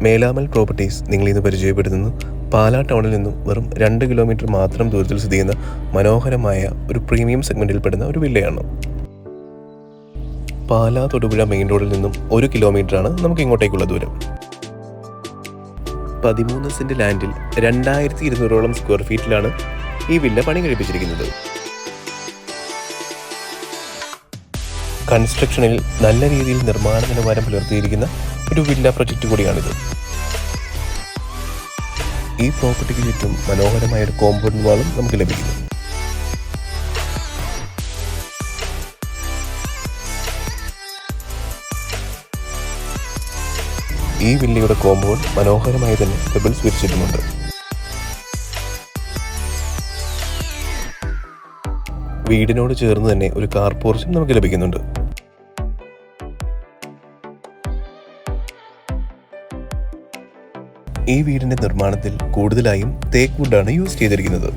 മേലാമൽ properties നിങ്ങളിന്ന് പരിചയപ്പെടുത്തുന്നു. പാലാ ടൗണിൽ നിന്നും വെറും 2 കിലോമീറ്റർ മാത്രം ദൂരത്തിൽ സ്ഥിതി ചെയ്യുന്ന മനോഹരമായ ഒരു പ്രീമിയം സെഗ്മെന്റിൽപ്പെടുന്ന ഒരു വില്ലയാണ്. പാലാ തൊടുപുഴ മെയിൻ റോഡിൽ നിന്നും 1 കിലോമീറ്ററാണ് നമുക്ക് ഇങ്ങോട്ടേക്കുള്ള ദൂരം. 13 സെന്റ് ലാൻഡിൽ 2200ഓളം സ്ക്വയർ ഫീറ്റിലാണ് ഈ വില്ല പണി കഴിപ്പിച്ചിരിക്കുന്നത്. കൺസ്ട്രക്ഷനിൽ നല്ല രീതിയിൽ നിർമ്മാണ നിലവാരം പുലർത്തിയിരിക്കുന്ന ഒരു വില്ല പ്രൊജക്റ്റ് കൂടിയാണിത്. ഈ പ്രോപ്പർട്ടിക്ക് ചുറ്റും മനോഹരമായ ഒരു കോമ്പൗണ്ട് വാളും നമുക്ക് ലഭിക്കുന്നു. ഈ വില്ലയുടെ കോമ്പൗണ്ട് മനോഹരമായി തന്നെ പെബിൾസ് വിരിച്ചിട്ടുമുണ്ട്. വീടിനോട് ചേർന്ന് തന്നെ ഒരു കാർ പോർച്ചും നമുക്ക് ലഭിക്കുന്നുണ്ട്. ഈ വീടിന്റെ നിർമ്മാണത്തിൽ കൂടുതലായും തേക്ക് വുഡാണ് യൂസ് ചെയ്തിരിക്കുന്നത്.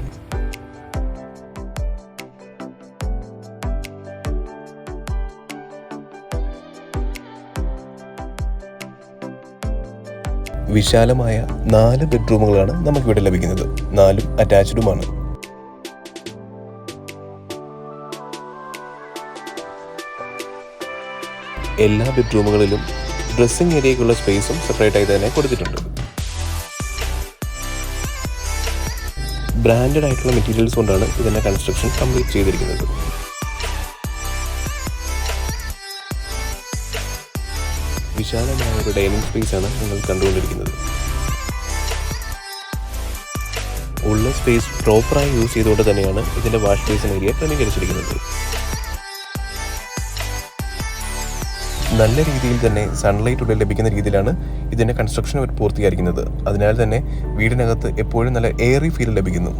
വിശാലമായ 4 ബെഡ്റൂമുകളാണ് നമുക്കിവിടെ ലഭിക്കുന്നത്. 4 അറ്റാച്ച്ഡുമാണ്. എല്ലാ ബെഡ്റൂമുകളിലും ഡ്രസ്സിംഗ് ഏരിയയ്ക്കുള്ള സ്പേസും സെപ്പറേറ്റ് ആയി തന്നെ കൊടുത്തിട്ടുണ്ട്. ബ്രാൻഡഡ് ആയിട്ടുള്ള മെറ്റീരിയൽസ് കൊണ്ടാണ് ഇതിന്റെ കൺസ്ട്രക്ഷൻ കംപ്ലീറ്റ് ചെയ്തിരിക്കുന്നത്. വിശാലമായ ഒരു ഡൈനിങ് സ്പേസ് ആണ് നിങ്ങൾ കണ്ടുകൊണ്ടിരിക്കുന്നത്. ഉള്ള സ്പേസ് പ്രോപ്പറായി യൂസ് ചെയ്തുകൊണ്ട് തന്നെയാണ് ഇതിന്റെ വാഷ് ബേസിൻ ഏരിയ ക്രമീകരിച്ചിരിക്കുന്നത്. നല്ല രീതിയിൽ തന്നെ സൺലൈറ്റ് ഉള്ളിൽ ലഭിക്കുന്ന രീതിയിലാണ് ഇതിന്റെ കൺസ്ട്രക്ഷൻ പൂർത്തിയായിരിക്കുന്നത്. അതിനാൽ തന്നെ വീടിനകത്ത് എപ്പോഴും നല്ല എയറി ഫീൽ ലഭിക്കുന്നു.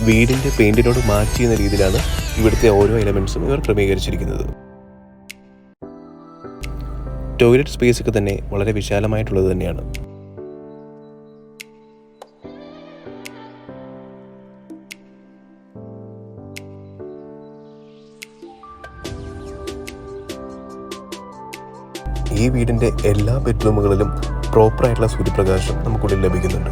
വീടിന്റെ പെയിന്റിനോട് മാച്ച് ചെയ്യുന്ന രീതിയിലാണ് ഇവിടുത്തെ ഓരോ എലമെന്റ്സും ഇവർ ക്രമീകരിച്ചിരിക്കുന്നത്. ടോയ്ലറ്റ് സ്പേസ് ഒക്കെ തന്നെ വളരെ വിശാലമായിട്ടുള്ളത് തന്നെയാണ്. ഈ വീടിന്റെ എല്ലാ ബെഡ്റൂമുകളിലും പ്രോപ്പറായിട്ടുള്ള സൂര്യപ്രകാശം നമുക്കുള്ളിൽ ലഭിക്കുന്നുണ്ട്.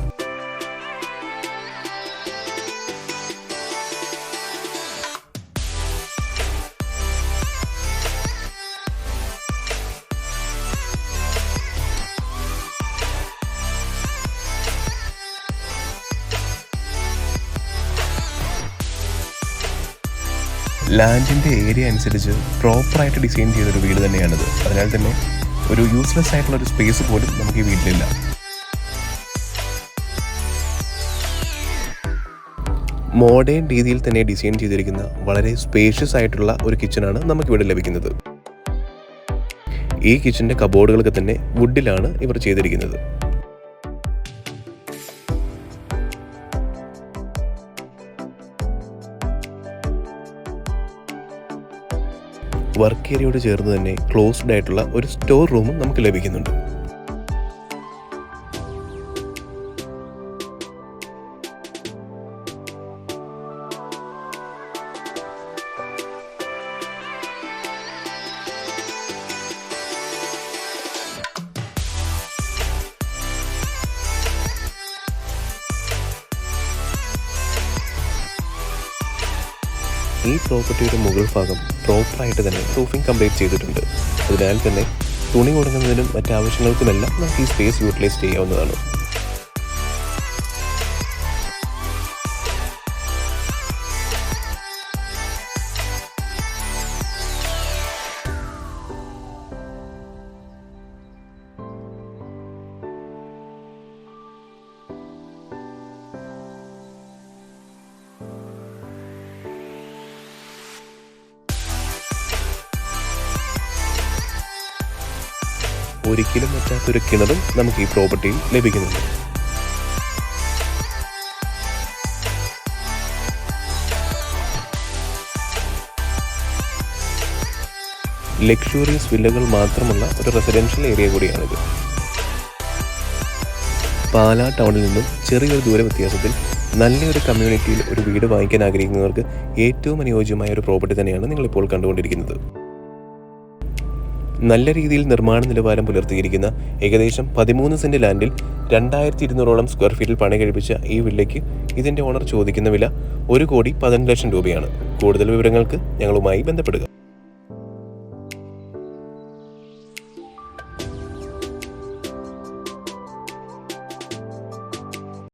ലാൻഡിന്റെ ഏരിയ അനുസരിച്ച് പ്രോപ്പറായിട്ട് ഡിസൈൻ ചെയ്തൊരു വീട് തന്നെയാണിത്. അതിനാൽ തന്നെ ഒരു യൂസ്ലെസ് ആയിട്ടുള്ള ഒരു സ്പേസ് പോലും നമുക്ക് ഈ വീട്ടിലില്ല. മോഡേൺ രീതിയിൽ തന്നെ ഡിസൈൻ ചെയ്തിരിക്കുന്ന വളരെ സ്പേഷ്യസ് ആയിട്ടുള്ള ഒരു കിച്ചണാണ് നമുക്കിവിടെ ലഭിക്കുന്നത്. ഈ കിച്ചന്റെ കബോർഡുകളൊക്കെ തന്നെ വുഡിലാണ് ഇവർ ചെയ്തിരിക്കുന്നത്. വർക്ക് ഏരിയയോട് ചേർന്ന് തന്നെ ക്ലോസ്ഡ് ആയിട്ടുള്ള ഒരു സ്റ്റോർ റൂമും നമുക്ക് ലഭിക്കുന്നുണ്ട്. ഈ പ്രോപ്പർട്ടിയുടെ മുകൾ ഭാഗം പ്രോപ്പറായിട്ട് തന്നെ റൂഫിംഗ് കംപ്ലീറ്റ് ചെയ്തിട്ടുണ്ട്. അതിനാൽ തന്നെ തുണി ഉണങ്ങുന്നതിനും മറ്റാവശ്യങ്ങൾക്കുമെല്ലാം നമുക്ക് ഈ സ്പേസ് യൂട്ടിലൈസ് ചെയ്യാവുന്നതാണ്. ഒരിക്കലും പറ്റാത്തൊരു കിണറും നമുക്ക് ഈ പ്രോപ്പർട്ടിയിൽ ലഭിക്കുന്നുണ്ട്. ലക്ഷൂറിയസ് വില്ലകൾ മാത്രമുള്ള ഒരു റെസിഡൻഷ്യൽ ഏരിയ കൂടിയാണിത്. പാലാ ടൗണിൽ നിന്നും ചെറിയൊരു ദൂര വ്യത്യാസത്തിൽ നല്ലൊരു കമ്മ്യൂണിറ്റിയിൽ ഒരു വീട് വാങ്ങിക്കാൻ ആഗ്രഹിക്കുന്നവർക്ക് ഏറ്റവും അനുയോജ്യമായ ഒരു പ്രോപ്പർട്ടി തന്നെയാണ് നിങ്ങളിപ്പോൾ കണ്ടുകൊണ്ടിരിക്കുന്നത്. നല്ല രീതിയിൽ നിർമ്മാണ നിലവാരം പുലർത്തിയിരിക്കുന്ന ഏകദേശം 13 സെന്റ് ലാൻഡിൽ 2200 സ്ക്വയർ ഫീറ്റിൽ പണി കഴിപ്പിച്ച ഈ വില്ലയ്ക്ക് ഇതിൻ്റെ ഓണർ ചോദിക്കുന്ന വില 1,15,00,000 രൂപയാണ്. കൂടുതൽ വിവരങ്ങൾക്ക് ഞങ്ങളുമായി ബന്ധപ്പെടുക.